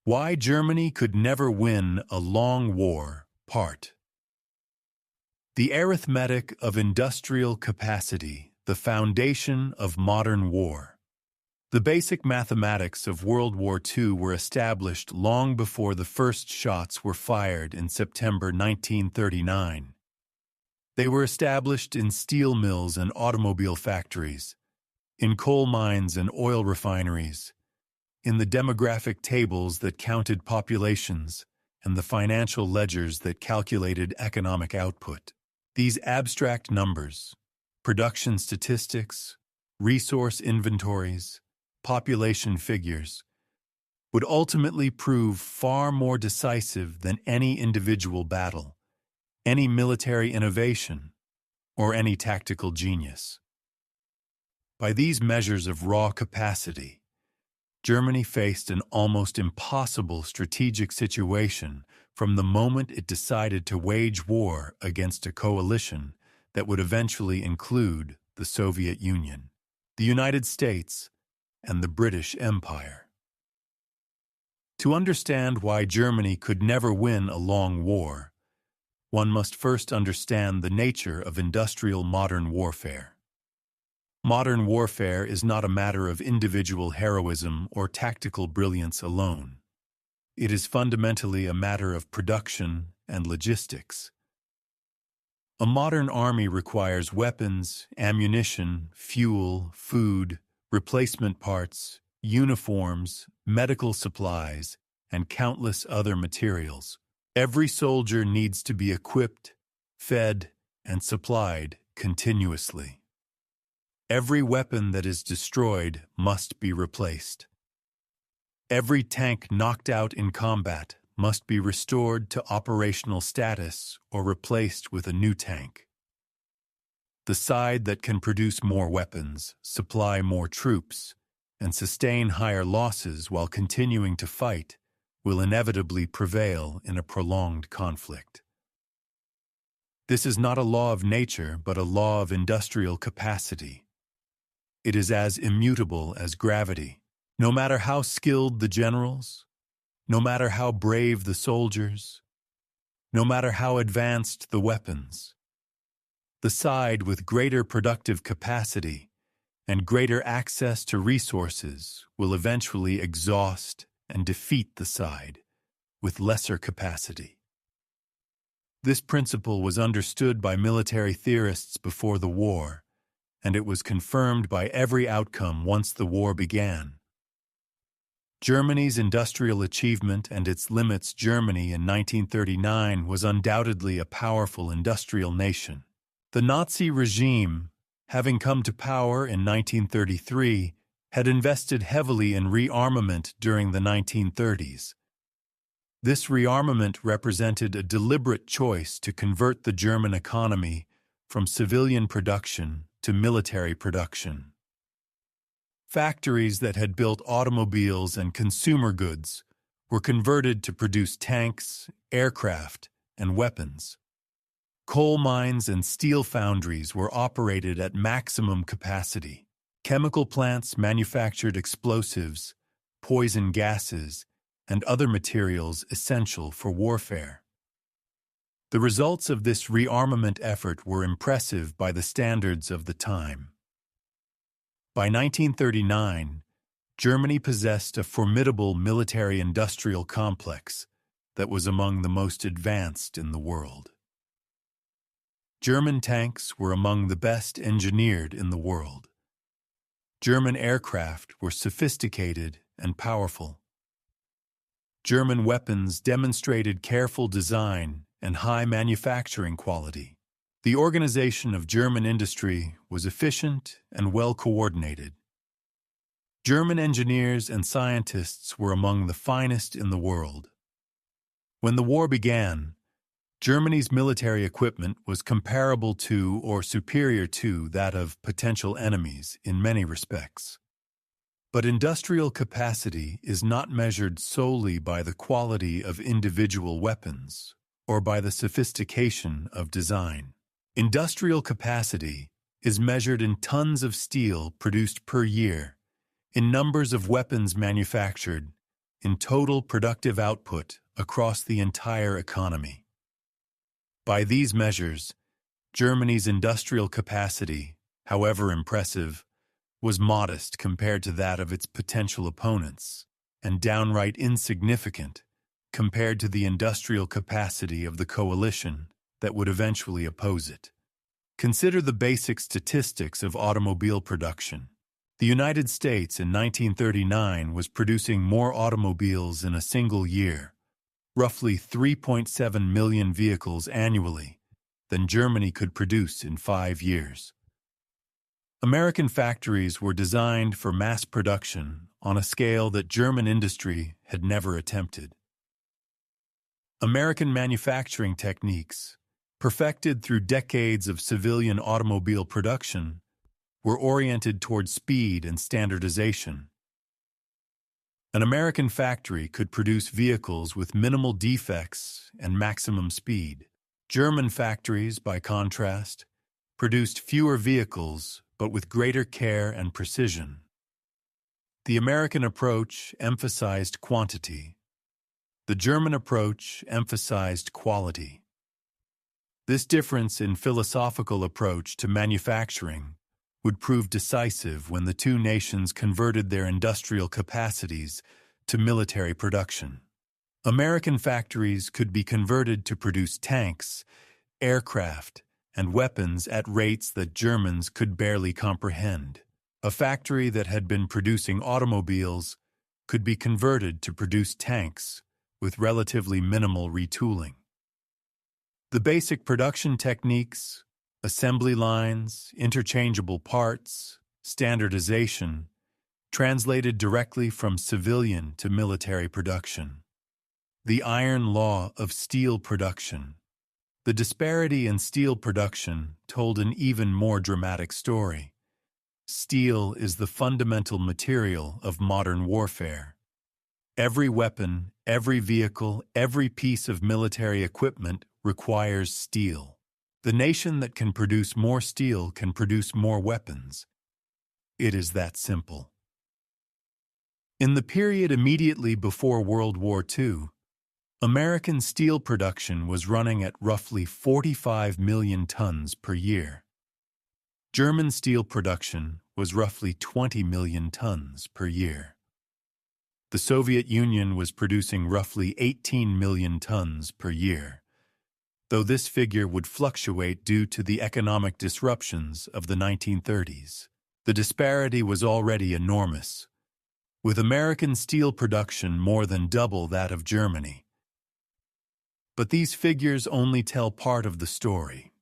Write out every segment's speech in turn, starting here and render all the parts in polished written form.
Why Germany Could Never Win a Long War, Part. The arithmetic of industrial capacity, the foundation of modern war. The basic mathematics of World War II were established long before the first shots were fired in September 1939. They were established in steel mills and automobile factories, in coal mines and oil refineries, in the demographic tables that counted populations, and the financial ledgers that calculated economic output. These abstract numbers, production statistics, resource inventories, population figures, would ultimately prove far more decisive than any individual battle, any military innovation, or any tactical genius. By these measures of raw capacity, Germany faced an almost impossible strategic situation from the moment it decided to wage war against a coalition that would eventually include the Soviet Union, the United States, and the British Empire. To understand why Germany could never win a long war, one must first understand the nature of industrial modern warfare. Modern warfare is not a matter of individual heroism or tactical brilliance alone. It is fundamentally a matter of production and logistics. A modern army requires weapons, ammunition, fuel, food, replacement parts, uniforms, medical supplies, and countless other materials. Every soldier needs to be equipped, fed, and supplied continuously. Every weapon that is destroyed must be replaced. Every tank knocked out in combat must be restored to operational status or replaced with a new tank. The side that can produce more weapons, supply more troops, and sustain higher losses while continuing to fight will inevitably prevail in a prolonged conflict. This is not a law of nature, but a law of industrial capacity. It is as immutable as gravity. No matter how skilled the generals, no matter how brave the soldiers, no matter how advanced the weapons, the side with greater productive capacity and greater access to resources will eventually exhaust and defeat the side with lesser capacity. This principle was understood by military theorists before the war, and it was confirmed by every outcome once the war began. Germany's industrial achievement and its limits. Germany in 1939 was undoubtedly a powerful industrial nation. The Nazi regime, having come to power in 1933, had invested heavily in rearmament during the 1930s. This rearmament represented a deliberate choice to convert the German economy from civilian production to military production. Factories that had built automobiles and consumer goods were converted to produce tanks, aircraft, and weapons. Coal mines and steel foundries were operated at maximum capacity. Chemical plants manufactured explosives, poison gases, and other materials essential for warfare. The results of this rearmament effort were impressive by the standards of the time. By 1939, Germany possessed a formidable military-industrial complex that was among the most advanced in the world. German tanks were among the best engineered in the world. German aircraft were sophisticated and powerful. German weapons demonstrated careful design and high manufacturing quality. The organization of German industry was efficient and well coordinated. German engineers and scientists were among the finest in the world. When the war began, Germany's military equipment was comparable to or superior to that of potential enemies in many respects. But industrial capacity is not measured solely by the quality of individual weapons or by the sophistication of design. Industrial capacity is measured in tons of steel produced per year, in numbers of weapons manufactured, in total productive output across the entire economy. By these measures, Germany's industrial capacity, however impressive, was modest compared to that of its potential opponents, and downright insignificant compared to the industrial capacity of the coalition that would eventually oppose it. Consider the basic statistics of automobile production. The United States in 1939 was producing more automobiles in a single year, roughly 3.7 million vehicles annually, than Germany could produce in 5 years. American factories were designed for mass production on a scale that German industry had never attempted. American manufacturing techniques, perfected through decades of civilian automobile production, were oriented toward speed and standardization. An American factory could produce vehicles with minimal defects and maximum speed. German factories, by contrast, produced fewer vehicles but with greater care and precision. The American approach emphasized quantity. The German approach emphasized quality. This difference in philosophical approach to manufacturing would prove decisive when the two nations converted their industrial capacities to military production. American factories could be converted to produce tanks, aircraft, and weapons at rates that Germans could barely comprehend. A factory that had been producing automobiles could be converted to produce tanks with relatively minimal retooling. The basic production techniques, assembly lines, interchangeable parts, standardization, translated directly from civilian to military production. The iron law of steel production. The disparity in steel production told an even more dramatic story. Steel is the fundamental material of modern warfare. Every weapon, every vehicle, every piece of military equipment requires steel. The nation that can produce more steel can produce more weapons. It is that simple. In the period immediately before World War II, American steel production was running at roughly 45 million tons per year. German steel production was roughly 20 million tons per year. The Soviet Union was producing roughly 18 million tons per year, though this figure would fluctuate due to the economic disruptions of the 1930s. The disparity was already enormous, with American steel production more than double that of Germany. But these figures only tell part of the story.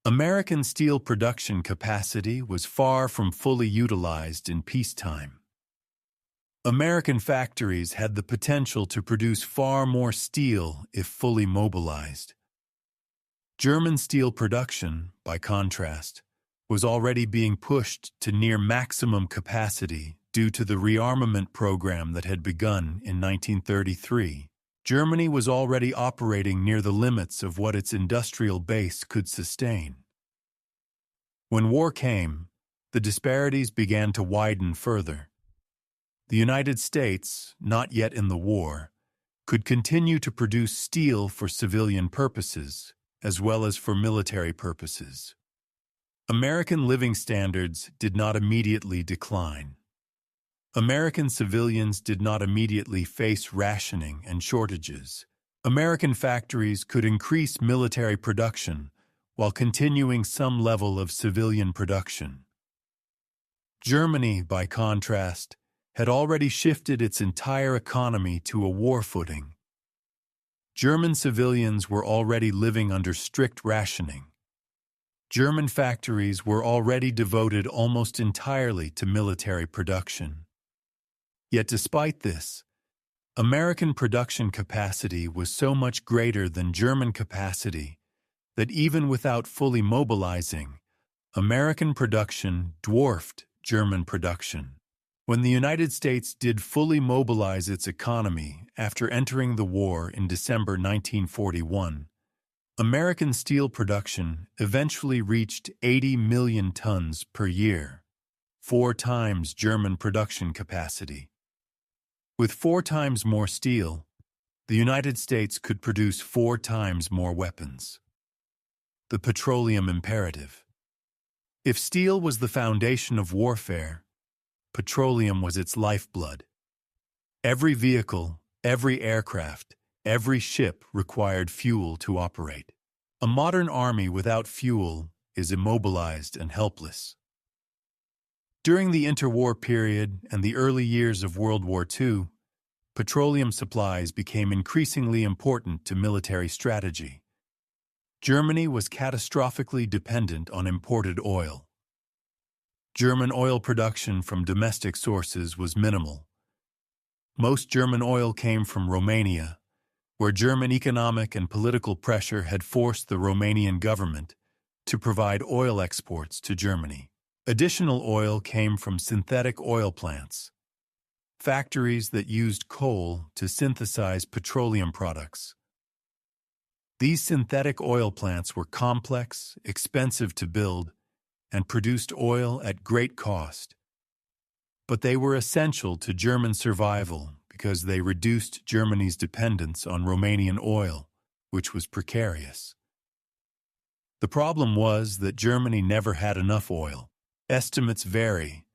American steel production capacity was far from fully utilized in peacetime. American factories had the potential to produce far more steel if fully mobilized. German steel production, by contrast, was already being pushed to near maximum capacity due to the rearmament program that had begun in 1933. Germany was already operating near the limits of what its industrial base could sustain. When war came, the disparities began to widen further. The United States, not yet in the war, could continue to produce steel for civilian purposes, as well as for military purposes. American living standards did not immediately decline. American civilians did not immediately face rationing and shortages. American factories could increase military production while continuing some level of civilian production. Germany, by contrast, had already shifted its entire economy to a war footing. German civilians were already living under strict rationing. German factories were already devoted almost entirely to military production. Yet despite this, American production capacity was so much greater than German capacity that even without fully mobilizing, American production dwarfed German production. When the United States did fully mobilize its economy after entering the war in December 1941, American steel production eventually reached 80 million tons per year, 4 times German production capacity. With 4 times more steel, the United States could produce 4 times more weapons. The petroleum imperative. If steel was the foundation of warfare, petroleum was its lifeblood. Every vehicle, every aircraft, every ship required fuel to operate. A modern army without fuel is immobilized and helpless. During the interwar period and the early years of World War II, petroleum supplies became increasingly important to military strategy. Germany was catastrophically dependent on imported oil. German oil production from domestic sources was minimal. Most German oil came from Romania, where German economic and political pressure had forced the Romanian government to provide oil exports to Germany. Additional oil came from synthetic oil plants, factories that used coal to synthesize petroleum products. These synthetic oil plants were complex, expensive to build, and produced oil at great cost. But they were essential to German survival because they reduced Germany's dependence on Romanian oil, which was precarious. The problem was that Germany never had enough oil. Estimates vary,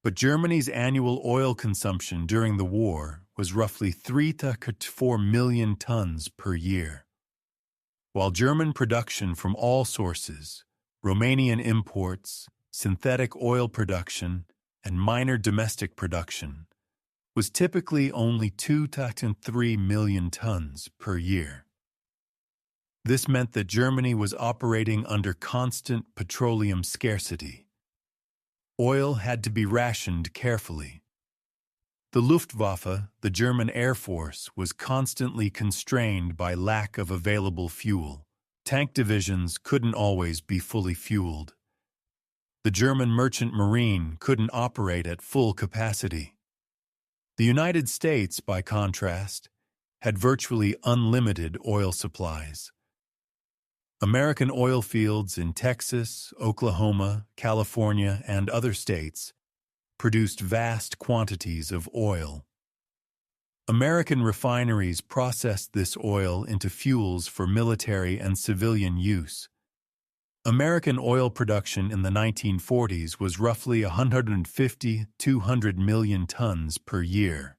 but Germany's annual oil consumption during the war was roughly 3 to 4 million tons per year. While German production from all sources, Romanian imports, synthetic oil production, and minor domestic production, was typically only 2 to 3 million tons per year. This meant that Germany was operating under constant petroleum scarcity. Oil had to be rationed carefully. The Luftwaffe, the German Air Force, was constantly constrained by lack of available fuel. Tank divisions couldn't always be fully fueled. The German merchant marine couldn't operate at full capacity. The United States, by contrast, had virtually unlimited oil supplies. American oil fields in Texas, Oklahoma, California, and other states produced vast quantities of oil. American refineries processed this oil into fuels for military and civilian use. American oil production in the 1940s was roughly 150-200 million tons per year,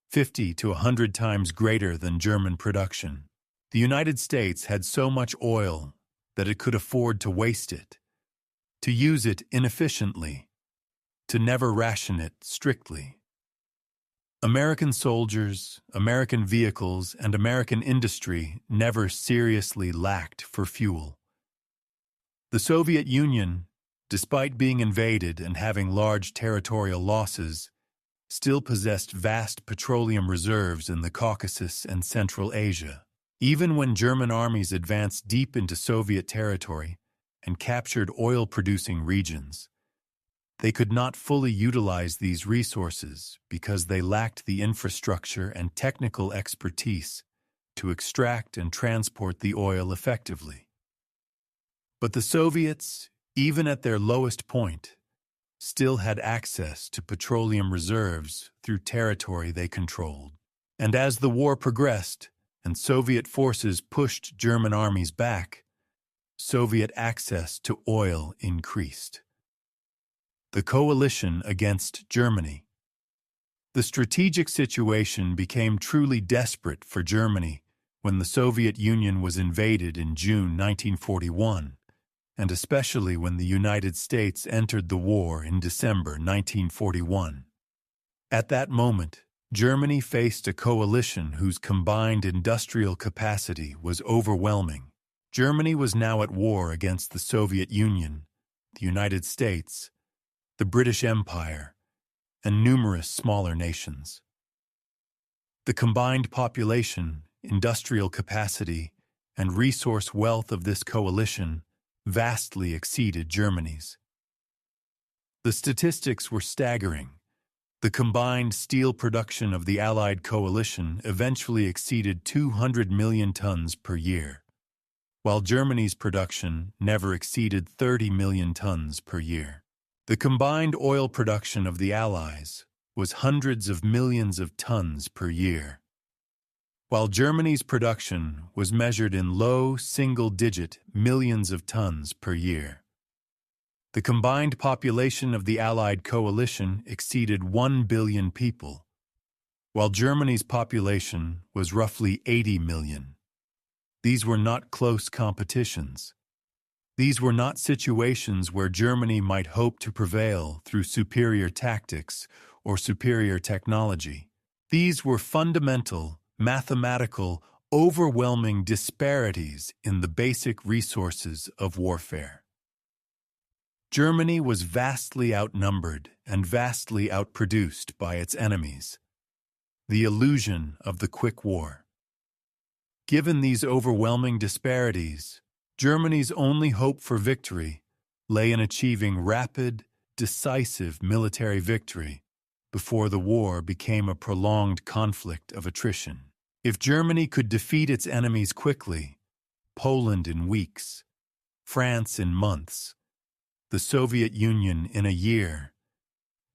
50 to 100 times greater than German production. The United States had so much oil that it could afford to waste it, to use it inefficiently, to never ration it strictly. American soldiers, American vehicles, and American industry never seriously lacked for fuel. The Soviet Union, despite being invaded and having large territorial losses, still possessed vast petroleum reserves in the Caucasus and Central Asia. Even when German armies advanced deep into Soviet territory and captured oil-producing regions, they could not fully utilize these resources because they lacked the infrastructure and technical expertise to extract and transport the oil effectively. But the Soviets, even at their lowest point, still had access to petroleum reserves through territory they controlled. And as the war progressed and Soviet forces pushed German armies back, Soviet access to oil increased. The coalition against Germany. The strategic situation became truly desperate for Germany when the Soviet Union was invaded in June 1941, and especially when the United States entered the war in December 1941. At that moment, Germany faced a coalition whose combined industrial capacity was overwhelming. Germany was now at war against the Soviet Union, the United States, the British Empire, and numerous smaller nations. The combined population, industrial capacity, and resource wealth of this coalition vastly exceeded Germany's. The statistics were staggering. The combined steel production of the Allied coalition eventually exceeded 200 million tons per year, while Germany's production never exceeded 30 million tons per year. The combined oil production of the Allies was hundreds of millions of tons per year, while Germany's production was measured in low single-digit millions of tons per year. The combined population of the Allied coalition exceeded 1 billion people, while Germany's population was roughly 80 million. These were not close competitions. These were not situations where Germany might hope to prevail through superior tactics or superior technology. These were fundamental, mathematical, overwhelming disparities in the basic resources of warfare. Germany was vastly outnumbered and vastly outproduced by its enemies. The illusion of the quick war. Given these overwhelming disparities, Germany's only hope for victory lay in achieving rapid, decisive military victory before the war became a prolonged conflict of attrition. If Germany could defeat its enemies quickly, Poland in weeks, France in months, the Soviet Union in a year,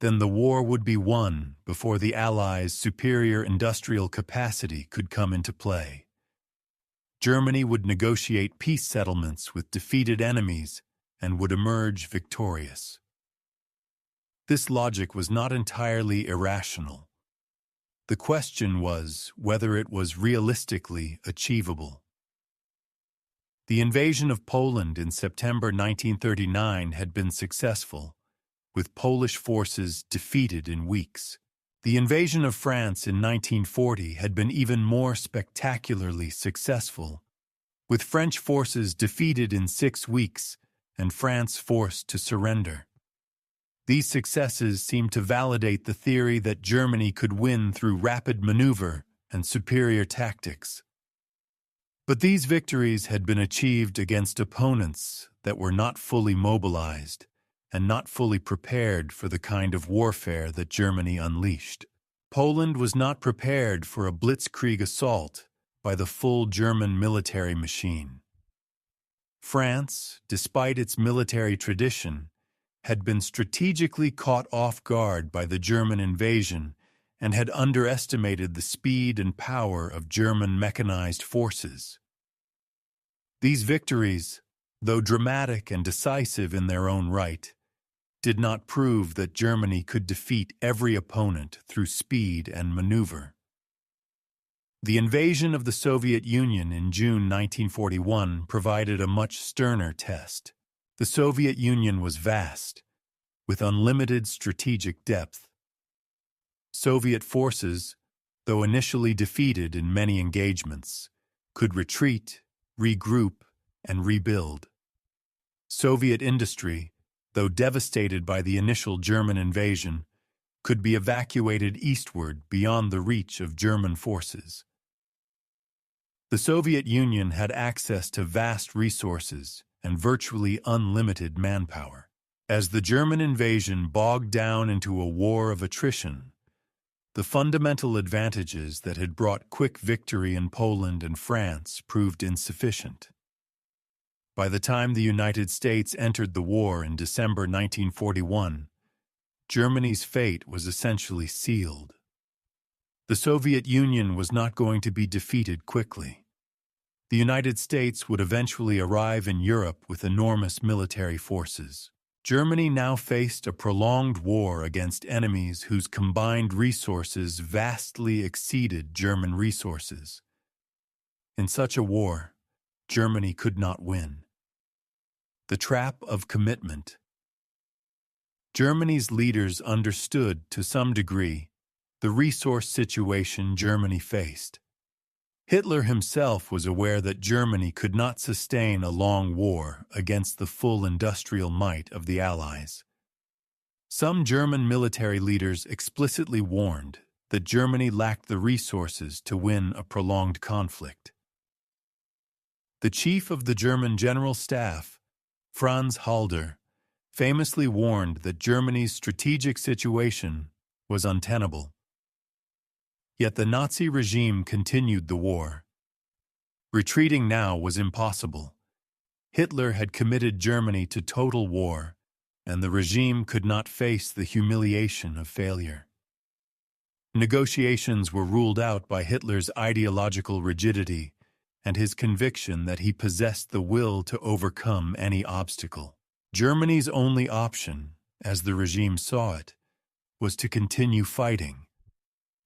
then the war would be won before the Allies' superior industrial capacity could come into play. Germany would negotiate peace settlements with defeated enemies and would emerge victorious. This logic was not entirely irrational. The question was whether it was realistically achievable. The invasion of Poland in September 1939 had been successful, with Polish forces defeated in weeks. The invasion of France in 1940 had been even more spectacularly successful, with French forces defeated in 6 weeks and France forced to surrender. These successes seemed to validate the theory that Germany could win through rapid maneuver and superior tactics. But these victories had been achieved against opponents that were not fully mobilized and not fully prepared for the kind of warfare that Germany unleashed. Poland was not prepared for a blitzkrieg assault by the full German military machine. France, despite its military tradition, had been strategically caught off guard by the German invasion and had underestimated the speed and power of German mechanized forces. These victories, though dramatic and decisive in their own right, did not prove that Germany could defeat every opponent through speed and maneuver. The invasion of the Soviet Union in June 1941 provided a much sterner test. The Soviet Union was vast, with unlimited strategic depth. Soviet forces, though initially defeated in many engagements, could retreat, regroup, and rebuild. Soviet industry, though devastated by the initial German invasion, could be evacuated eastward beyond the reach of German forces. The Soviet Union had access to vast resources and virtually unlimited manpower. As the German invasion bogged down into a war of attrition, the fundamental advantages that had brought quick victory in Poland and France proved insufficient. By the time the United States entered the war in December 1941, Germany's fate was essentially sealed. The Soviet Union was not going to be defeated quickly. The United States would eventually arrive in Europe with enormous military forces. Germany now faced a prolonged war against enemies whose combined resources vastly exceeded German resources. In such a war, Germany could not win. The trap of commitment. Germany's leaders understood, to some degree, the resource situation Germany faced. Hitler himself was aware that Germany could not sustain a long war against the full industrial might of the Allies. Some German military leaders explicitly warned that Germany lacked the resources to win a prolonged conflict. The chief of the German General Staff, Franz Halder, famously warned that Germany's strategic situation was untenable. Yet the Nazi regime continued the war. Retreating now was impossible. Hitler had committed Germany to total war, and the regime could not face the humiliation of failure. Negotiations were ruled out by Hitler's ideological rigidity and his conviction that he possessed the will to overcome any obstacle. Germany's only option, as the regime saw it, was to continue fighting,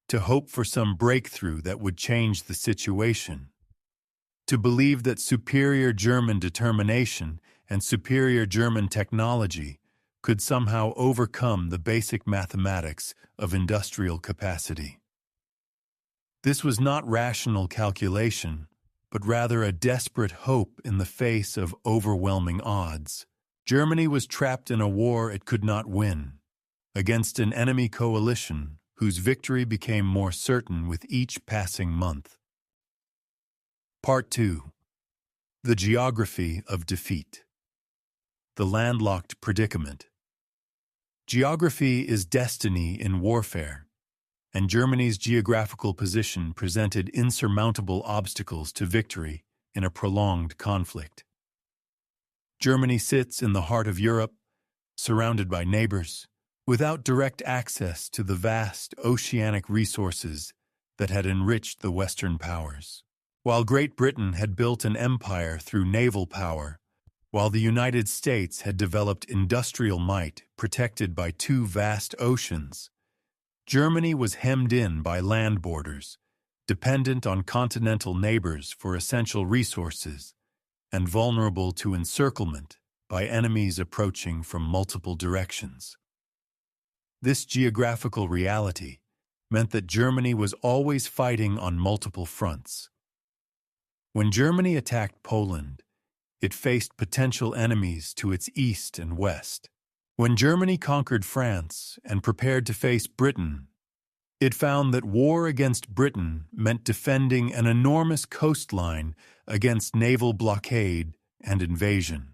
to hope for some breakthrough that would change the situation, to believe that superior German determination and superior German technology could somehow overcome the basic mathematics of industrial capacity. This was not rational calculation, but rather a desperate hope in the face of overwhelming odds. Germany was trapped in a war it could not win, against an enemy coalition whose victory became more certain with each passing month. Part 2. The Geography of Defeat. The Landlocked Predicament. Geography is destiny in warfare, and Germany's geographical position presented insurmountable obstacles to victory in a prolonged conflict. Germany sits in the heart of Europe, surrounded by neighbors, without direct access to the vast oceanic resources that had enriched the Western powers. While Great Britain had built an empire through naval power, while the United States had developed industrial might protected by two vast oceans, Germany was hemmed in by land borders, dependent on continental neighbors for essential resources, and vulnerable to encirclement by enemies approaching from multiple directions. This geographical reality meant that Germany was always fighting on multiple fronts. When Germany attacked Poland, it faced potential enemies to its east and west. When Germany conquered France and prepared to face Britain, it found that war against Britain meant defending an enormous coastline against naval blockade and invasion.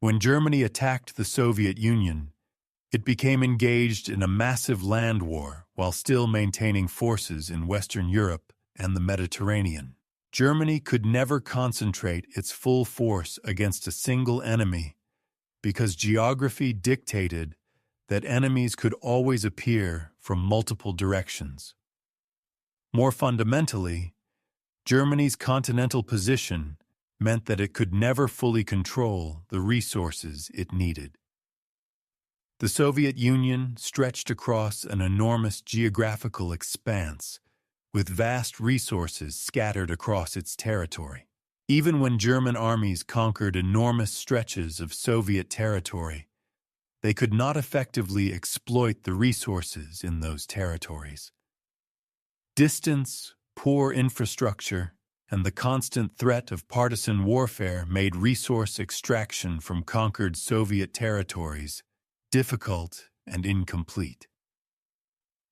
When Germany attacked the Soviet Union, it became engaged in a massive land war while still maintaining forces in Western Europe and the Mediterranean. Germany could never concentrate its full force against a single enemy because geography dictated that enemies could always appear from multiple directions. More fundamentally, Germany's continental position meant that it could never fully control the resources it needed. The Soviet Union stretched across an enormous geographical expanse, with vast resources scattered across its territory. Even when German armies conquered enormous stretches of Soviet territory, they could not effectively exploit the resources in those territories. Distance, poor infrastructure, and the constant threat of partisan warfare made resource extraction from conquered Soviet territories difficult and incomplete.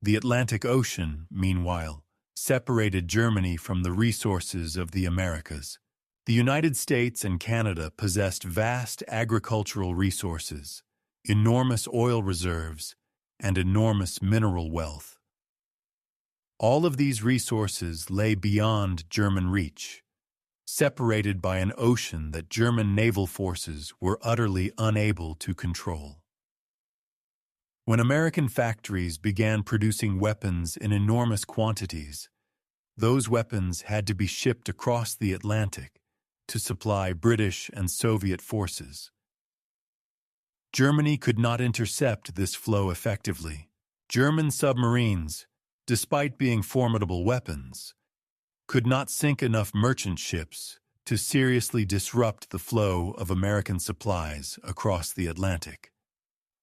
The Atlantic Ocean, meanwhile, separated Germany from the resources of the Americas. The United States and Canada possessed vast agricultural resources, enormous oil reserves, and enormous mineral wealth. All of these resources lay beyond German reach, separated by an ocean that German naval forces were utterly unable to control. When American factories began producing weapons in enormous quantities, those weapons had to be shipped across the Atlantic to supply British and Soviet forces. Germany could not intercept this flow effectively. German submarines, despite being formidable weapons, could not sink enough merchant ships to seriously disrupt the flow of American supplies across the Atlantic.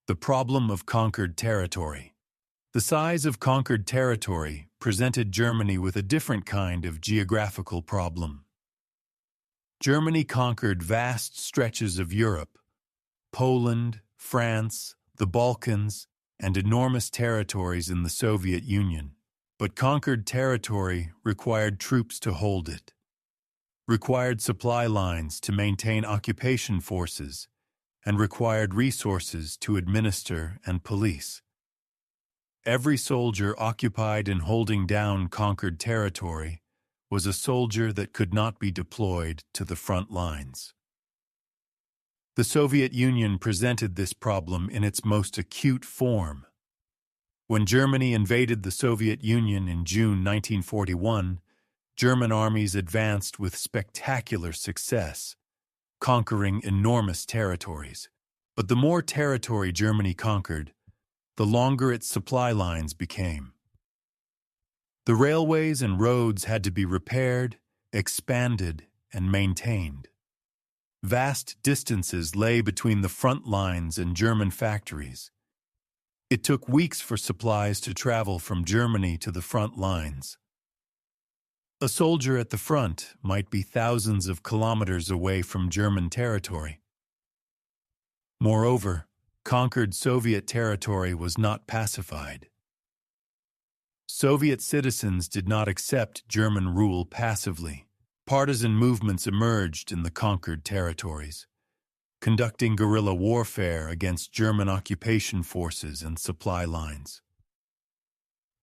The problem of conquered territory. The size of conquered territory presented Germany with a different kind of geographical problem. Germany conquered vast stretches of Europe, Poland, France, the Balkans, and enormous territories in the Soviet Union. But conquered territory required troops to hold it, required supply lines to maintain occupation forces, and required resources to administer and police. Every soldier occupied in holding down conquered territory was a soldier that could not be deployed to the front lines. The Soviet Union presented this problem in its most acute form. When Germany invaded the Soviet Union in June 1941, German armies advanced with spectacular success, conquering enormous territories. But the more territory Germany conquered, the longer its supply lines became. The railways and roads had to be repaired, expanded, and maintained. Vast distances lay between the front lines and German factories. It took weeks for supplies to travel from Germany to the front lines. A soldier at the front might be thousands of kilometers away from German territory. Moreover, conquered Soviet territory was not pacified. Soviet citizens did not accept German rule passively. Partisan movements emerged in the conquered territories, conducting guerrilla warfare against German occupation forces and supply lines.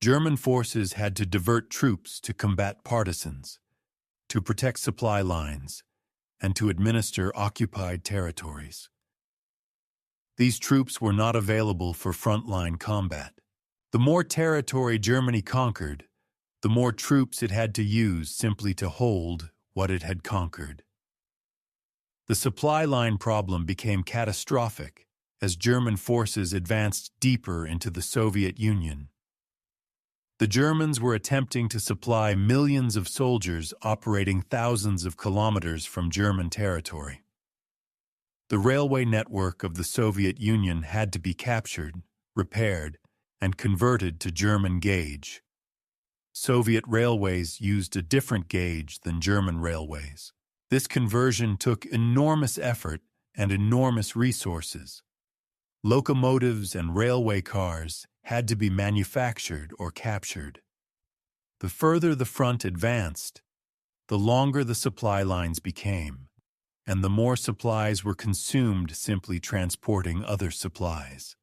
German forces had to divert troops to combat partisans, to protect supply lines, and to administer occupied territories. These troops were not available for frontline combat. The more territory Germany conquered, the more troops it had to use simply to hold what it had conquered. The supply line problem became catastrophic as German forces advanced deeper into the Soviet Union. The Germans were attempting to supply millions of soldiers operating thousands of kilometers from German territory. The railway network of the Soviet Union had to be captured, repaired, and converted to German gauge. Soviet railways used a different gauge than German railways. This conversion took enormous effort and enormous resources. Locomotives and railway cars had to be manufactured or captured. The further the front advanced, the longer the supply lines became, and the more supplies were consumed simply transporting other supplies.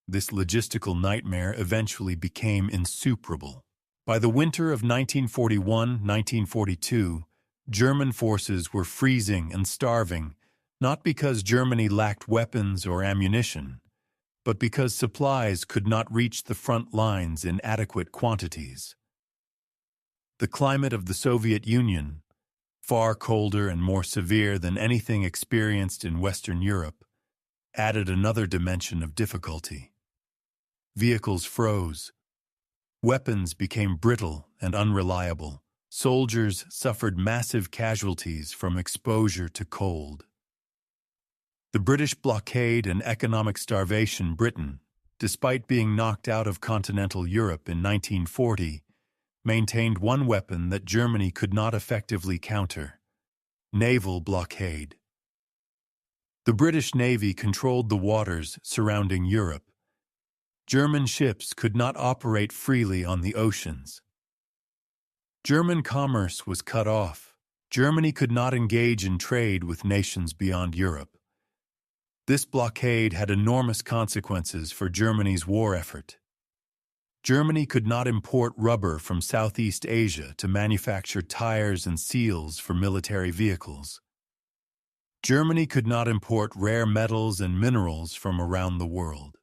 This logistical nightmare eventually became insuperable. By the winter of 1941-1942, German forces were freezing and starving, not because Germany lacked weapons or ammunition, but because supplies could not reach the front lines in adequate quantities. The climate of the Soviet Union, far colder and more severe than anything experienced in Western Europe, added another dimension of difficulty. Vehicles froze. Weapons became brittle and unreliable. Soldiers suffered massive casualties from exposure to cold. The British blockade and economic starvation Britain, despite being knocked out of continental Europe in 1940, maintained one weapon that Germany could not effectively counter: naval blockade. The British Navy controlled the waters surrounding Europe. German ships could not operate freely on the oceans. German commerce was cut off. Germany could not engage in trade with nations beyond Europe. This blockade had enormous consequences for Germany's war effort. Germany could not import rubber from Southeast Asia to manufacture tires and seals for military vehicles. Germany could not import rare metals and minerals from around the world.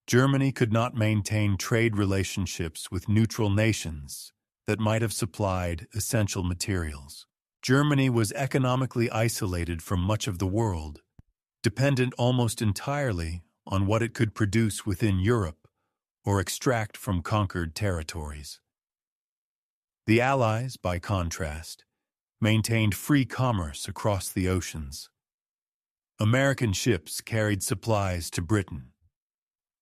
Germany could not maintain trade relationships with neutral nations that might have supplied essential materials. Germany was economically isolated from much of the world, dependent almost entirely on what it could produce within Europe or extract from conquered territories. The Allies, by contrast, maintained free commerce across the oceans. American ships carried supplies to Britain.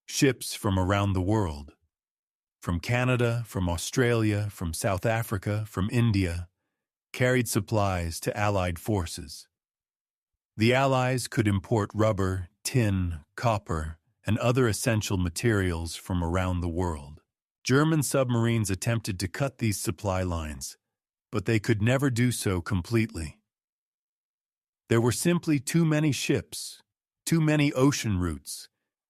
Ships from around the world, from Canada, from Australia, from South Africa, from India, carried supplies to Allied forces. The Allies could import rubber, tin, copper, and other essential materials from around the world. German submarines attempted to cut these supply lines, but they could never do so completely. There were simply too many ships, too many ocean routes,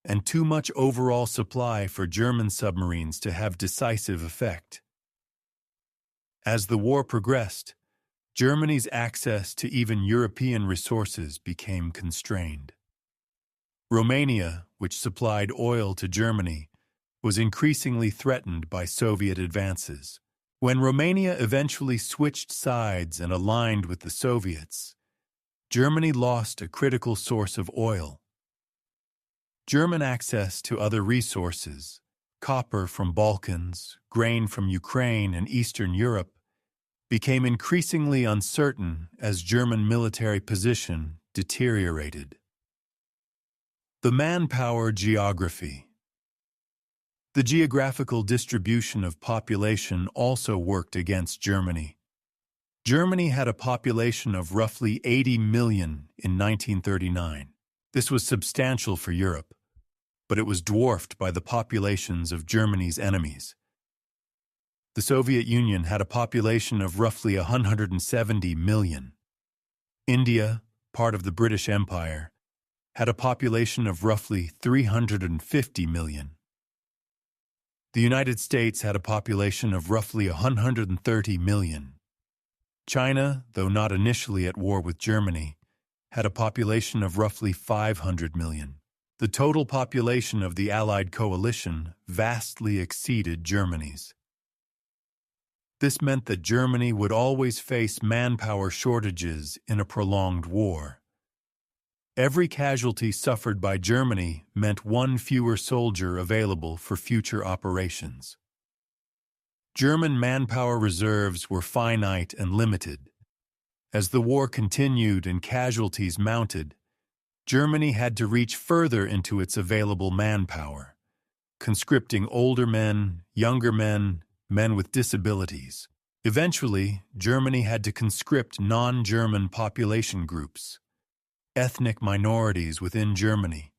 and too much overall supply for German submarines to have decisive effect. As the war progressed, Germany's access to even European resources became constrained. Romania, which supplied oil to Germany, was increasingly threatened by Soviet advances. When Romania eventually switched sides and aligned with the Soviets, Germany lost a critical source of oil. German access to other resources, copper from Balkans, grain from Ukraine and Eastern Europe, became increasingly uncertain as German military position deteriorated. The manpower geography. The geographical distribution of population also worked against Germany. Germany had a population of roughly 80 million in 1939. This was substantial for Europe, but it was dwarfed by the populations of Germany's enemies. The Soviet Union had a population of roughly 170 million. India, part of the British Empire, had a population of roughly 350 million. The United States had a population of roughly 130 million. China, though not initially at war with Germany, had a population of roughly 500 million. The total population of the Allied coalition vastly exceeded Germany's. This meant that Germany would always face manpower shortages in a prolonged war. Every casualty suffered by Germany meant one fewer soldier available for future operations. German manpower reserves were finite and limited. As the war continued and casualties mounted, Germany had to reach further into its available manpower, conscripting older men, younger men, men with disabilities. Eventually, Germany had to conscript non-German population groups, ethnic minorities within Germany,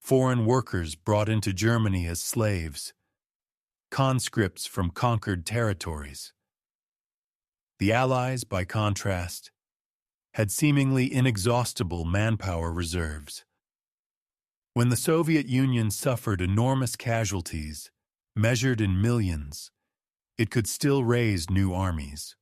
foreign workers brought into Germany as slaves, conscripts from conquered territories. The Allies, by contrast, had seemingly inexhaustible manpower reserves. When the Soviet Union suffered enormous casualties, measured in millions, it could still raise new armies.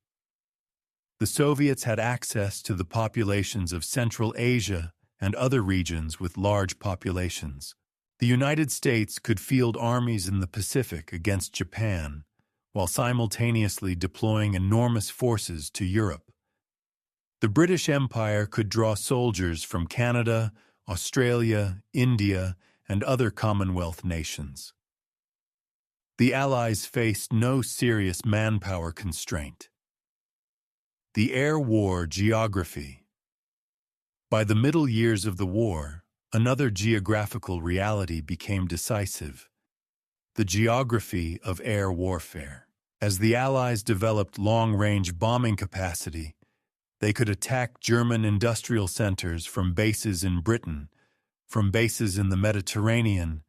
The Soviets had access to the populations of Central Asia and other regions with large populations. The United States could field armies in the Pacific against Japan, while simultaneously deploying enormous forces to Europe. The British Empire could draw soldiers from Canada, Australia, India, and other Commonwealth nations. The Allies faced no serious manpower constraint. The air war geography. By the middle years of the war, another geographical reality became decisive: the geography of air warfare. As the Allies developed long-range bombing capacity, they could attack German industrial centers from bases in Britain, from bases in the Mediterranean,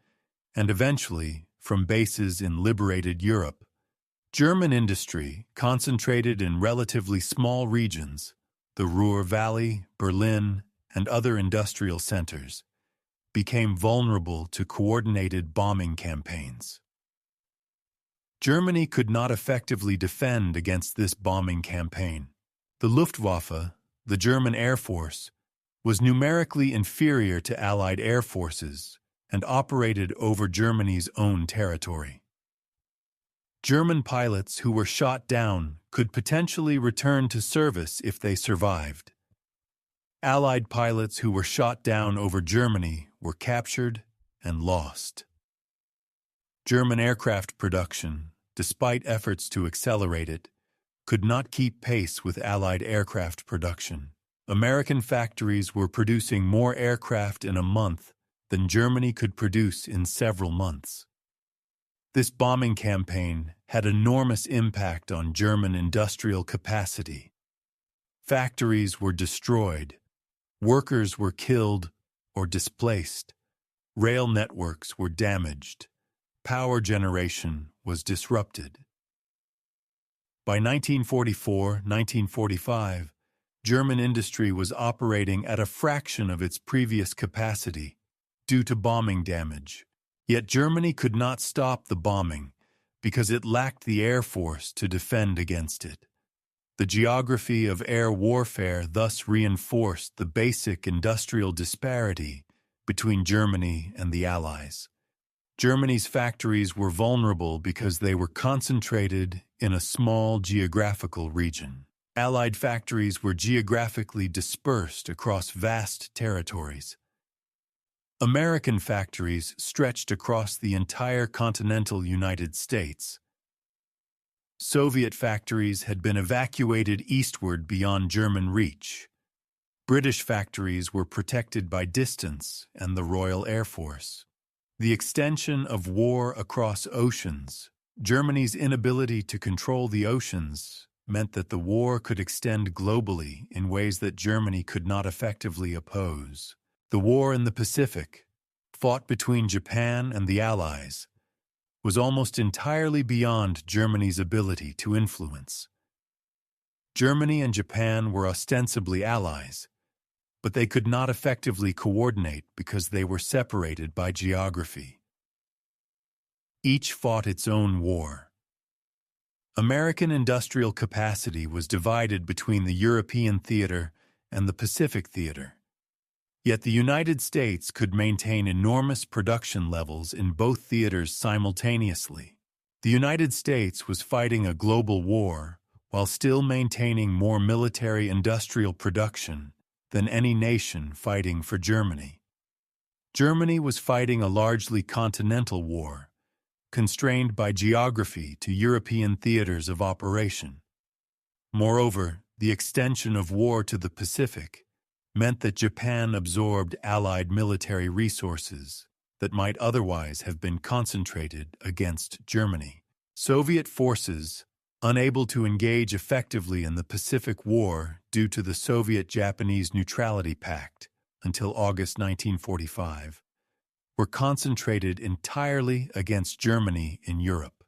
and eventually from bases in liberated Europe. German industry, concentrated in relatively small regions, the Ruhr Valley, Berlin, and other industrial centers, became vulnerable to coordinated bombing campaigns. Germany could not effectively defend against this bombing campaign. The Luftwaffe, the German Air Force, was numerically inferior to Allied air forces and operated over Germany's own territory. German pilots who were shot down could potentially return to service if they survived. Allied pilots who were shot down over Germany were captured and lost. German aircraft production, despite efforts to accelerate it, could not keep pace with Allied aircraft production. American factories were producing more aircraft in a month than Germany could produce in several months. This bombing campaign had enormous impact on German industrial capacity. Factories were destroyed, workers were killed or displaced, rail networks were damaged, power generation was disrupted. By 1944-1945, German industry was operating at a fraction of its previous capacity due to bombing damage. Yet Germany could not stop the bombing because it lacked the air force to defend against it. The geography of air warfare thus reinforced the basic industrial disparity between Germany and the Allies. Germany's factories were vulnerable because they were concentrated in a small geographical region. Allied factories were geographically dispersed across vast territories. American factories stretched across the entire continental United States. Soviet factories had been evacuated eastward beyond German reach. British factories were protected by distance and the Royal Air Force. The extension of war across oceans, Germany's inability to control the oceans, meant that the war could extend globally in ways that Germany could not effectively oppose. The war in the Pacific, fought between Japan and the Allies, was almost entirely beyond Germany's ability to influence. Germany and Japan were ostensibly allies, but they could not effectively coordinate because they were separated by geography. Each fought its own war. American industrial capacity was divided between the European theater and the Pacific theater. Yet the United States could maintain enormous production levels in both theaters simultaneously. The United States was fighting a global war while still maintaining more military industrial production than any nation fighting for Germany. Germany was fighting a largely continental war, constrained by geography to European theaters of operation. Moreover, the extension of war to the Pacific meant that Japan absorbed Allied military resources that might otherwise have been concentrated against Germany. Soviet forces, unable to engage effectively in the Pacific War due to the Soviet-Japanese Neutrality Pact until August 1945, were concentrated entirely against Germany in Europe.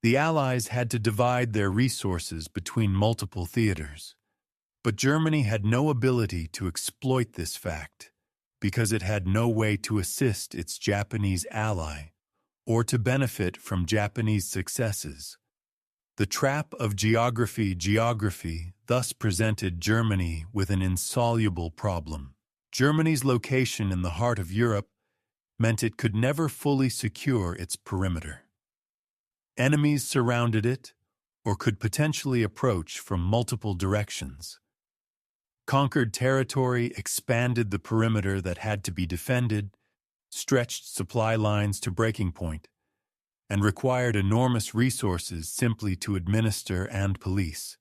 The Allies had to divide their resources between multiple theaters. But Germany had no ability to exploit this fact because it had no way to assist its Japanese ally or to benefit from Japanese successes. The trap of geography thus presented Germany with an insoluble problem. Germany's location in the heart of Europe meant it could never fully secure its perimeter. Enemies surrounded it or could potentially approach from multiple directions. Conquered territory expanded the perimeter that had to be defended, stretched supply lines to breaking point, and required enormous resources simply to administer and police.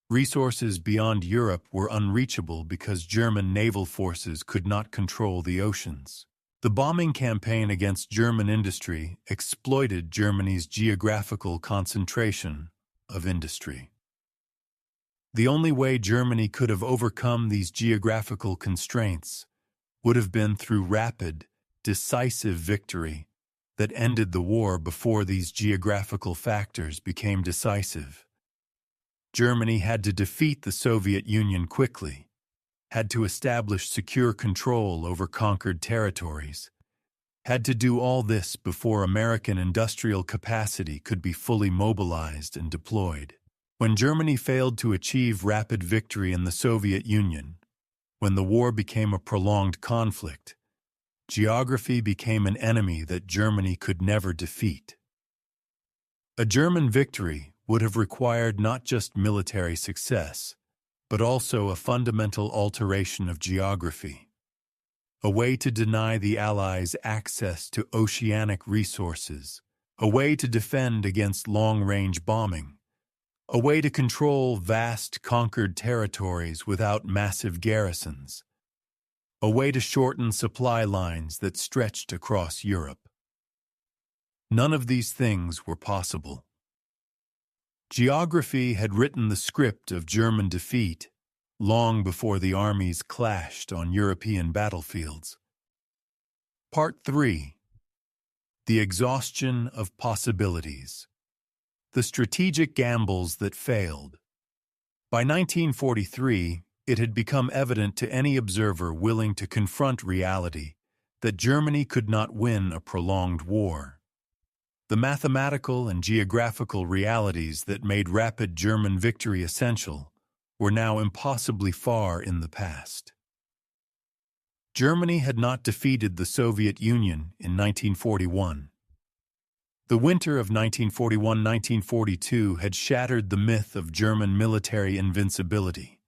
Resources beyond Europe were unreachable because German naval forces could not control the oceans. The bombing campaign against German industry exploited Germany's geographical concentration of industry. The only way Germany could have overcome these geographical constraints would have been through rapid, decisive victory that ended the war before these geographical factors became decisive. Germany had to defeat the Soviet Union quickly, had to establish secure control over conquered territories, had to do all this before American industrial capacity could be fully mobilized and deployed. When Germany failed to achieve rapid victory in the Soviet Union, when the war became a prolonged conflict, geography became an enemy that Germany could never defeat. A German victory would have required not just military success, but also a fundamental alteration of geography, a way to deny the Allies access to oceanic resources, a way to defend against long-range bombing, a way to control vast conquered territories without massive garrisons, a way to shorten supply lines that stretched across Europe. None of these things were possible. Geography had written the script of German defeat long before the armies clashed on European battlefields. Part 3. The Exhaustion of Possibilities. The Strategic Gambles That Failed. By 1943, it had become evident to any observer willing to confront reality that Germany could not win a prolonged war. The mathematical and geographical realities that made rapid German victory essential were now impossibly far in the past. Germany had not defeated the Soviet Union in 1941. The winter of 1941–1942 had shattered the myth of German military invincibility.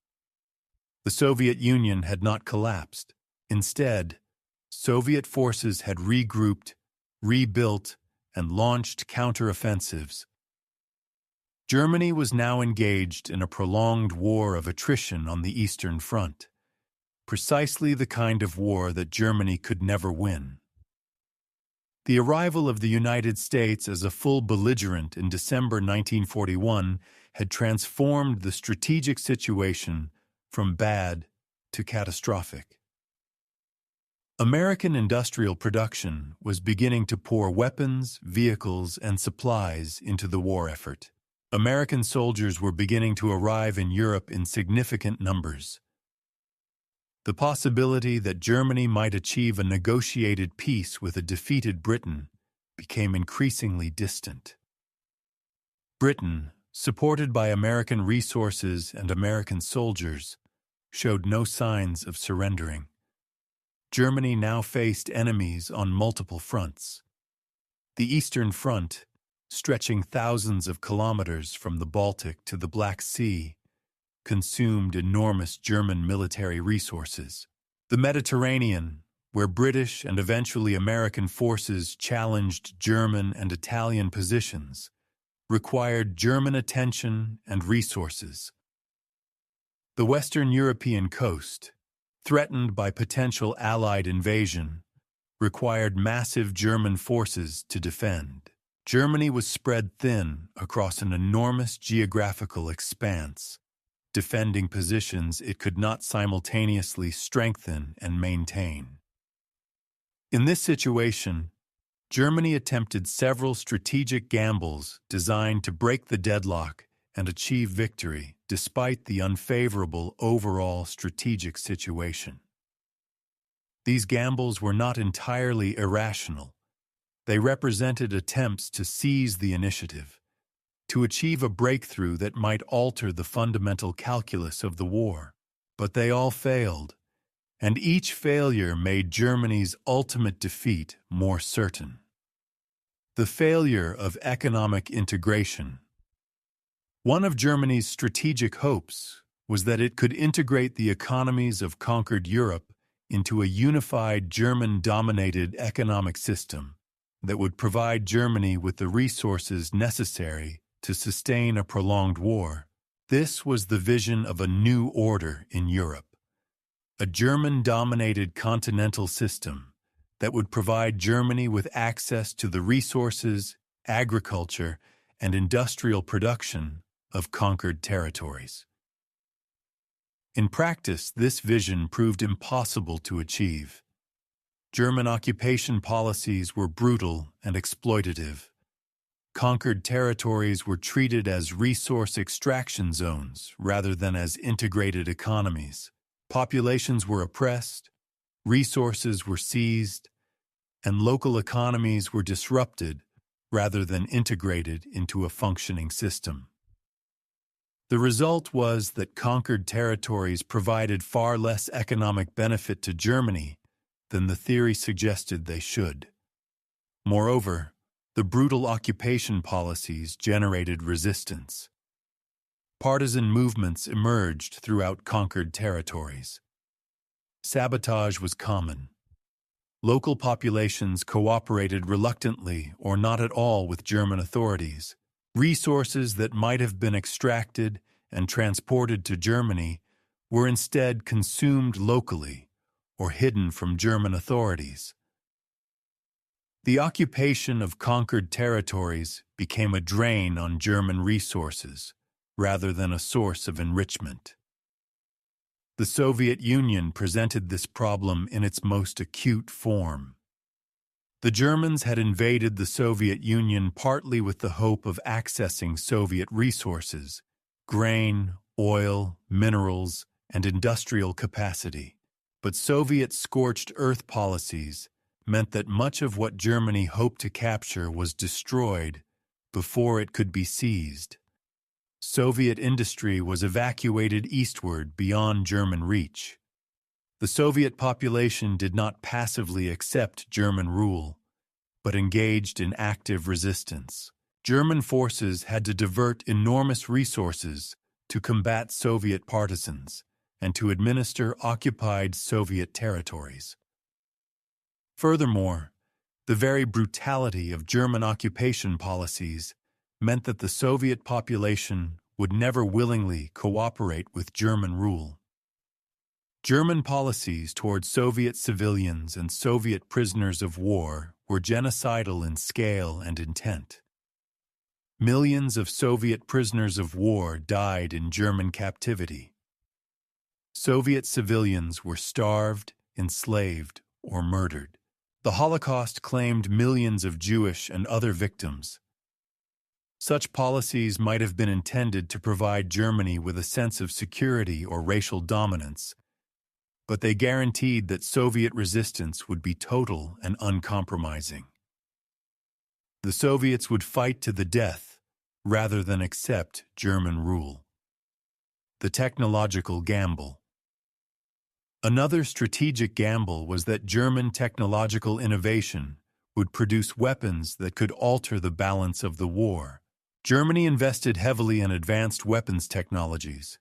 The Soviet Union had not collapsed. Instead, Soviet forces had regrouped, rebuilt, and launched counteroffensives. Germany was now engaged in a prolonged war of attrition on the Eastern Front, precisely the kind of war that Germany could never win. The arrival of the United States as a full belligerent in December 1941 had transformed the strategic situation from bad to catastrophic. American industrial production was beginning to pour weapons, vehicles, and supplies into the war effort. American soldiers were beginning to arrive in Europe in significant numbers. The possibility that Germany might achieve a negotiated peace with a defeated Britain became increasingly distant. Britain, supported by American resources and American soldiers, showed no signs of surrendering. Germany now faced enemies on multiple fronts. The Eastern Front, stretching thousands of kilometers from the Baltic to the Black Sea, consumed enormous German military resources. The Mediterranean, where British and eventually American forces challenged German and Italian positions, required German attention and resources. The Western European coast, threatened by potential Allied invasion, required massive German forces to defend. Germany was spread thin across an enormous geographical expanse, defending positions it could not simultaneously strengthen and maintain. In this situation, Germany attempted several strategic gambles designed to break the deadlock and achieve victory despite the unfavorable overall strategic situation. These gambles were not entirely irrational. They represented attempts to seize the initiative, to achieve a breakthrough that might alter the fundamental calculus of the war. But they all failed, and each failure made Germany's ultimate defeat more certain. The failure of economic integration. One of Germany's strategic hopes was that it could integrate the economies of conquered Europe into a unified German-dominated economic system that would provide Germany with the resources necessary to sustain a prolonged war. This was the vision of a new order in Europe, a German-dominated continental system that would provide Germany with access to the resources, agriculture, and industrial production of conquered territories. In practice, this vision proved impossible to achieve. German occupation policies were brutal and exploitative. Conquered territories were treated as resource extraction zones rather than as integrated economies. Populations were oppressed, resources were seized, and local economies were disrupted rather than integrated into a functioning system. The result was that conquered territories provided far less economic benefit to Germany than the theory suggested they should. Moreover, the brutal occupation policies generated resistance. Partisan movements emerged throughout conquered territories. Sabotage was common. Local populations cooperated reluctantly or not at all with German authorities. Resources that might have been extracted and transported to Germany were instead consumed locally or hidden from German authorities. The occupation of conquered territories became a drain on German resources rather than a source of enrichment. The Soviet Union presented this problem in its most acute form. The Germans had invaded the Soviet Union partly with the hope of accessing Soviet resources, grain, oil, minerals, and industrial capacity. But Soviet scorched earth policies meant that much of what Germany hoped to capture was destroyed before it could be seized. Soviet industry was evacuated eastward beyond German reach. The Soviet population did not passively accept German rule, but engaged in active resistance. German forces had to divert enormous resources to combat Soviet partisans and to administer occupied Soviet territories. Furthermore, the very brutality of German occupation policies meant that the Soviet population would never willingly cooperate with German rule. German policies toward Soviet civilians and Soviet prisoners of war were genocidal in scale and intent. Millions of Soviet prisoners of war died in German captivity. Soviet civilians were starved, enslaved, or murdered. The Holocaust claimed millions of Jewish and other victims. Such policies might have been intended to provide Germany with a sense of security or racial dominance, but they guaranteed that Soviet resistance would be total and uncompromising. The Soviets would fight to the death rather than accept German rule. The technological gamble. Another strategic gamble was that German technological innovation would produce weapons that could alter the balance of the war. Germany invested heavily in advanced weapons technologies,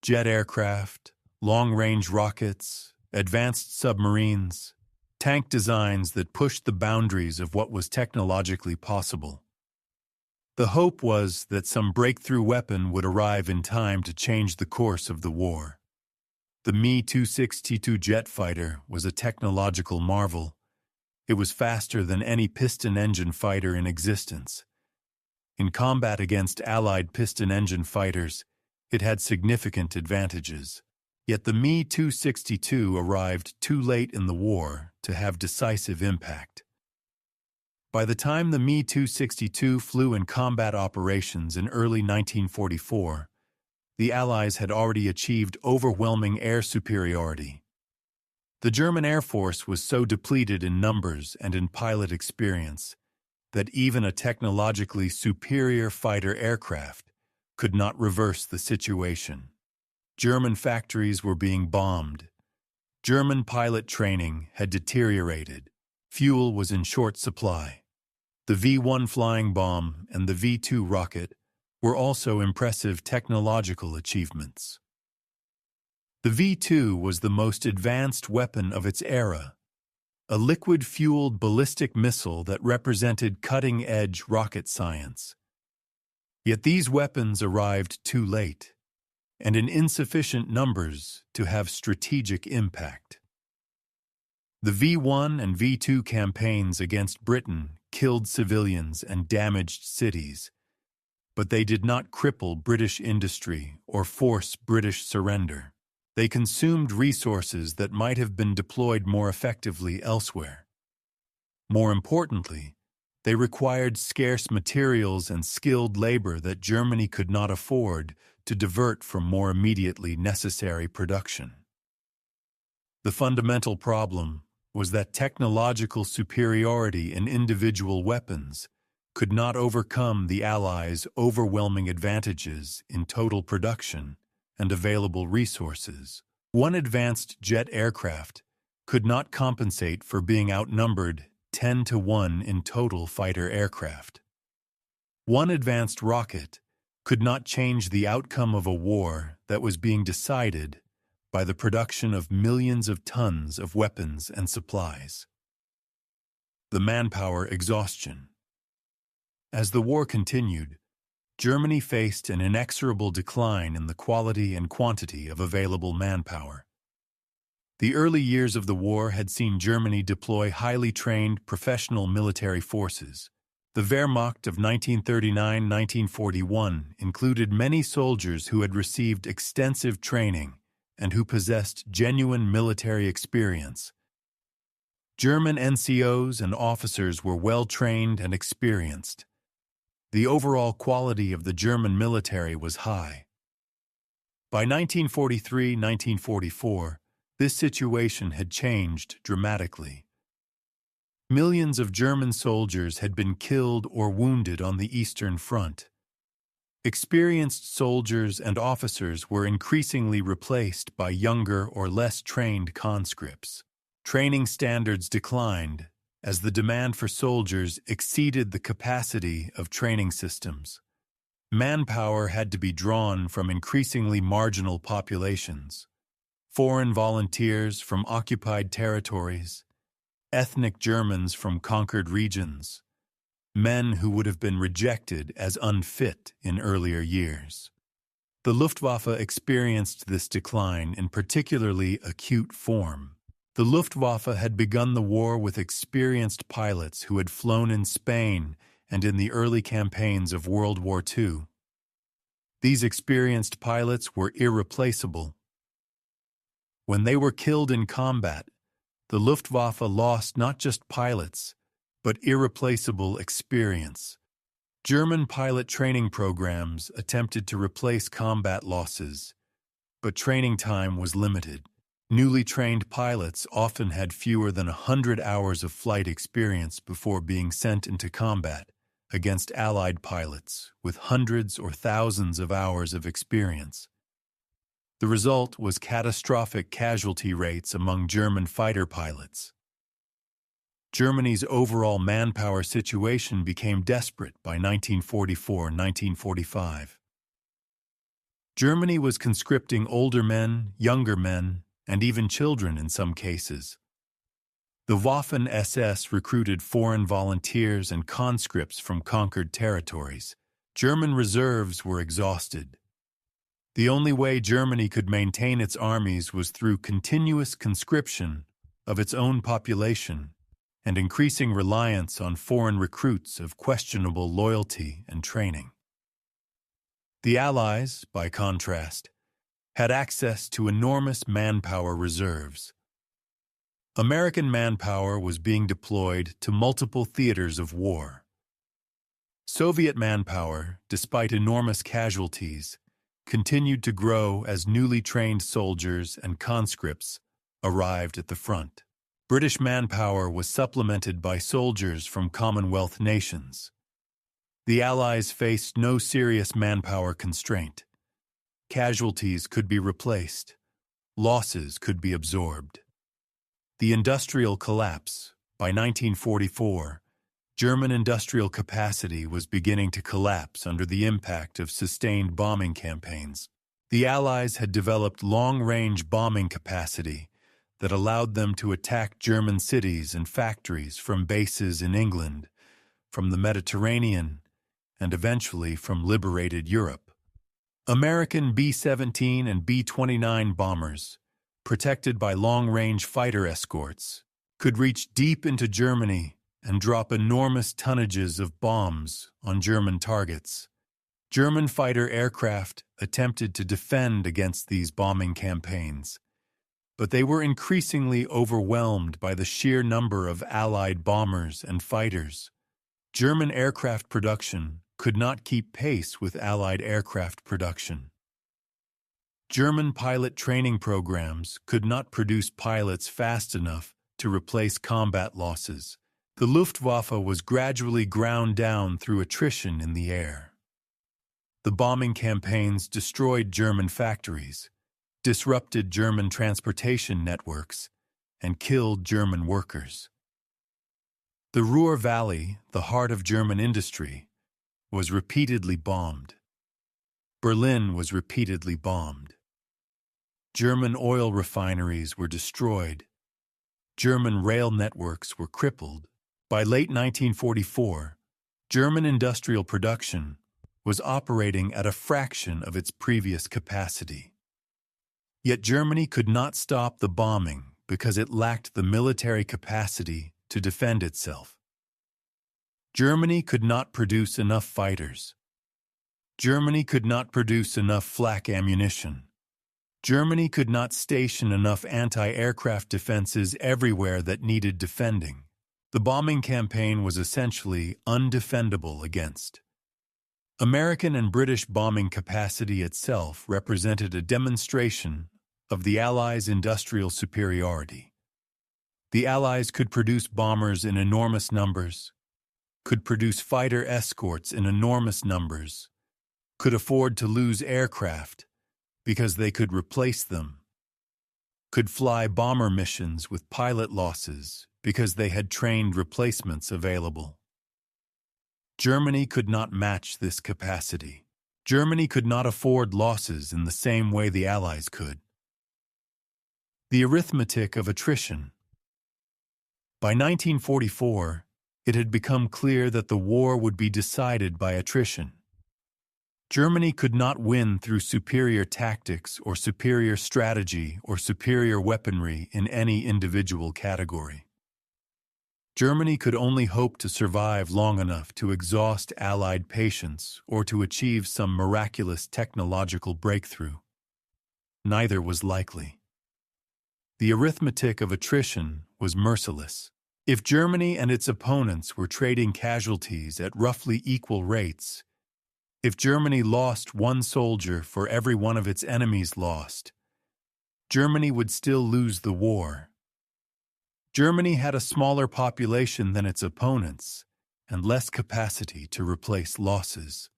jet aircraft, long-range rockets, advanced submarines, tank designs that pushed the boundaries of what was technologically possible. The hope was that some breakthrough weapon would arrive in time to change the course of the war. The Me-262 jet fighter was a technological marvel. It was faster than any piston-engine fighter in existence. In combat against Allied piston-engine fighters, it had significant advantages. Yet the Me-262 arrived too late in the war to have decisive impact. By the time the Me-262 flew in combat operations in early 1944, the Allies had already achieved overwhelming air superiority. The German Air Force was so depleted in numbers and in pilot experience that even a technologically superior fighter aircraft could not reverse the situation. German factories were being bombed. German pilot training had deteriorated. Fuel was in short supply. The V-1 flying bomb and the V-2 rocket were also impressive technological achievements. The V-2 was the most advanced weapon of its era, a liquid-fueled ballistic missile that represented cutting-edge rocket science. Yet these weapons arrived too late, and in insufficient numbers to have strategic impact. The V-1 and V-2 campaigns against Britain killed civilians and damaged cities, but they did not cripple British industry or force British surrender. They consumed resources that might have been deployed more effectively elsewhere. More importantly, they required scarce materials and skilled labor that Germany could not afford to divert from more immediately necessary production. The fundamental problem was that technological superiority in individual weapons could not overcome the Allies' overwhelming advantages in total production and available resources. One advanced jet aircraft could not compensate for being outnumbered 10-1 in total fighter aircraft. One advanced rocket could not change the outcome of a war that was being decided by the production of millions of tons of weapons and supplies. The manpower exhaustion. As the war continued, Germany faced an inexorable decline in the quality and quantity of available manpower. The early years of the war had seen Germany deploy highly trained professional military forces. The Wehrmacht of 1939-1941 included many soldiers who had received extensive training and who possessed genuine military experience. German NCOs and officers were well-trained and experienced. The overall quality of the German military was high. By 1943-1944, this situation had changed dramatically. Millions of German soldiers had been killed or wounded on the Eastern Front. Experienced soldiers and officers were increasingly replaced by younger or less trained conscripts. Training standards declined as the demand for soldiers exceeded the capacity of training systems. Manpower had to be drawn from increasingly marginal populations, foreign volunteers from occupied territories, ethnic Germans from conquered regions, men who would have been rejected as unfit in earlier years. The Luftwaffe experienced this decline in particularly acute form. The Luftwaffe had begun the war with experienced pilots who had flown in Spain and in the early campaigns of World War II. These experienced pilots were irreplaceable. When they were killed in combat, the Luftwaffe lost not just pilots, but irreplaceable experience. German pilot training programs attempted to replace combat losses, but training time was limited. Newly trained pilots often had fewer than 100 hours of flight experience before being sent into combat against Allied pilots with hundreds or thousands of hours of experience. The result was catastrophic casualty rates among German fighter pilots. Germany's overall manpower situation became desperate by 1944-1945. Germany was conscripting older men, younger men, and even children in some cases. The Waffen-SS recruited foreign volunteers and conscripts from conquered territories. German reserves were exhausted. The only way Germany could maintain its armies was through continuous conscription of its own population and increasing reliance on foreign recruits of questionable loyalty and training. The Allies, by contrast, had access to enormous manpower reserves. American manpower was being deployed to multiple theaters of war. Soviet manpower, despite enormous casualties, continued to grow as newly trained soldiers and conscripts arrived at the front. British manpower was supplemented by soldiers from Commonwealth nations. The Allies faced no serious manpower constraint. Casualties could be replaced. Losses could be absorbed. The industrial collapse. By 1944, German industrial capacity was beginning to collapse under the impact of sustained bombing campaigns. The Allies had developed long-range bombing capacity that allowed them to attack German cities and factories from bases in England, from the Mediterranean, and eventually from liberated Europe. American B-17 and B-29 bombers, protected by long-range fighter escorts, could reach deep into Germany and drop enormous tonnages of bombs on German targets. German fighter aircraft attempted to defend against these bombing campaigns, but they were increasingly overwhelmed by the sheer number of Allied bombers and fighters. German aircraft production could not keep pace with Allied aircraft production. German pilot training programs could not produce pilots fast enough to replace combat losses. The Luftwaffe was gradually ground down through attrition in the air. The bombing campaigns destroyed German factories, disrupted German transportation networks, and killed German workers. The Ruhr Valley, the heart of German industry, was repeatedly bombed. Berlin was repeatedly bombed. German oil refineries were destroyed. German rail networks were crippled. By late 1944, German industrial production was operating at a fraction of its previous capacity. Yet Germany could not stop the bombing because it lacked the military capacity to defend itself. Germany could not produce enough fighters. Germany could not produce enough flak ammunition. Germany could not station enough anti-aircraft defenses everywhere that needed defending. The bombing campaign was essentially undefendable against. American and British bombing capacity itself represented a demonstration of the Allies' industrial superiority. The Allies could produce bombers in enormous numbers, could produce fighter escorts in enormous numbers, could afford to lose aircraft because they could replace them, could fly bomber missions with pilot losses because they had trained replacements available. Germany could not match this capacity. Germany could not afford losses in the same way the Allies could. The arithmetic of attrition. By 1944, it had become clear that the war would be decided by attrition. Germany could not win through superior tactics or superior strategy or superior weaponry in any individual category. Germany could only hope to survive long enough to exhaust Allied patience or to achieve some miraculous technological breakthrough. Neither was likely. The arithmetic of attrition was merciless. If Germany and its opponents were trading casualties at roughly equal rates, if Germany lost one soldier for every one of its enemies lost, Germany would still lose the war. Germany had a smaller population than its opponents and less capacity to replace losses.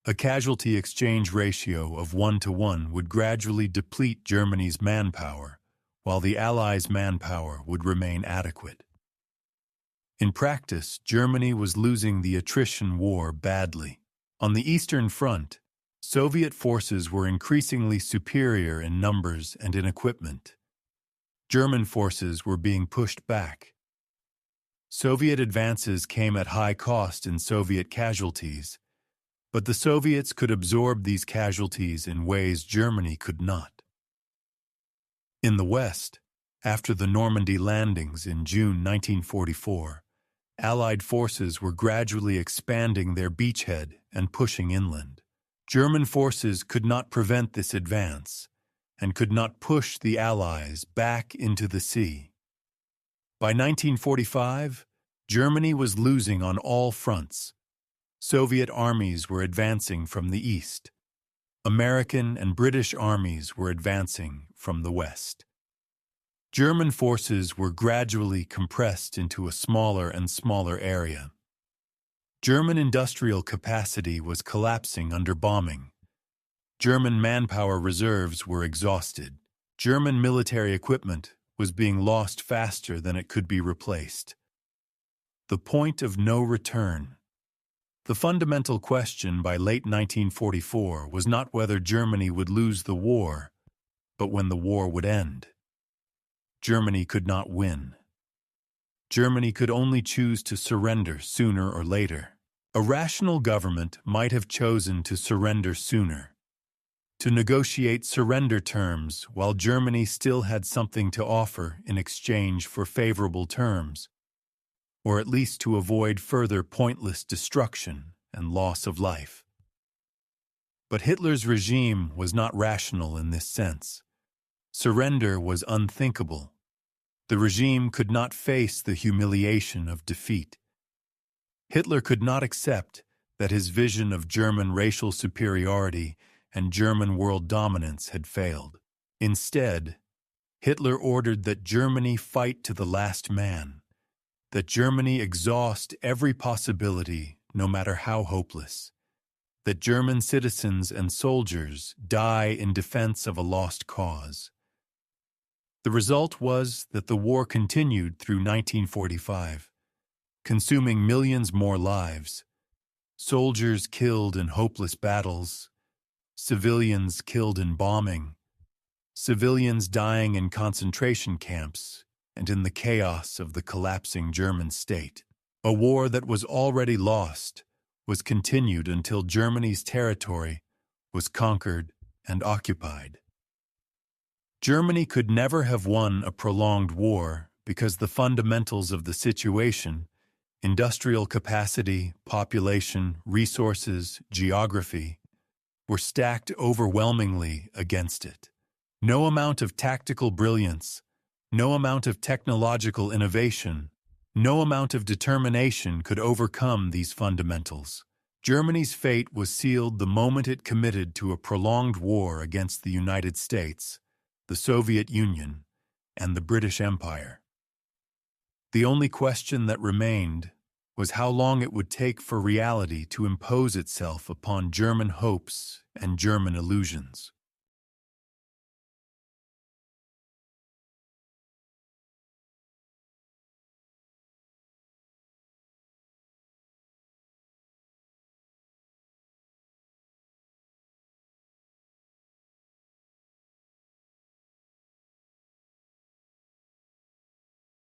A casualty exchange ratio of 1-to-1 would gradually deplete Germany's manpower, while the Allies' manpower would remain adequate. In practice, Germany was losing the attrition war badly. On the Eastern Front, Soviet forces were increasingly superior in numbers and in equipment. German forces were being pushed back. Soviet advances came at high cost in Soviet casualties, but the Soviets could absorb these casualties in ways Germany could not. In the West, after the Normandy landings in June 1944, Allied forces were gradually expanding their beachhead and pushing inland. German forces could not prevent this advance and could not push the Allies back into the sea. By 1945, Germany was losing on all fronts. Soviet armies were advancing from the east. American and British armies were advancing from the west. German forces were gradually compressed into a smaller and smaller area. German industrial capacity was collapsing under bombing. German manpower reserves were exhausted. German military equipment was being lost faster than it could be replaced. The point of no return. The fundamental question by late 1944 was not whether Germany would lose the war, but when the war would end. Germany could not win. Germany could only choose to surrender sooner or later. A rational government might have chosen to surrender sooner, to negotiate surrender terms while Germany still had something to offer in exchange for favorable terms, or at least to avoid further pointless destruction and loss of life. But Hitler's regime was not rational in this sense. Surrender was unthinkable. The regime could not face the humiliation of defeat. Hitler could not accept that his vision of German racial superiority and German world dominance had failed. Instead, Hitler ordered that Germany fight to the last man, that Germany exhaust every possibility, no matter how hopeless, that German citizens and soldiers die in defense of a lost cause. The result was that the war continued through 1945, consuming millions more lives, soldiers killed in hopeless battles, civilians killed in bombing, civilians dying in concentration camps and in the chaos of the collapsing German state. A war that was already lost was continued until Germany's territory was conquered and occupied. Germany could never have won a prolonged war because the fundamentals of the situation, industrial capacity, population, resources, geography, were stacked overwhelmingly against it. No amount of tactical brilliance, no amount of technological innovation, no amount of determination could overcome these fundamentals. Germany's fate was sealed the moment it committed to a prolonged war against the United States, the Soviet Union, and the British Empire. The only question that remained was how long it would take for reality to impose itself upon German hopes and German illusions.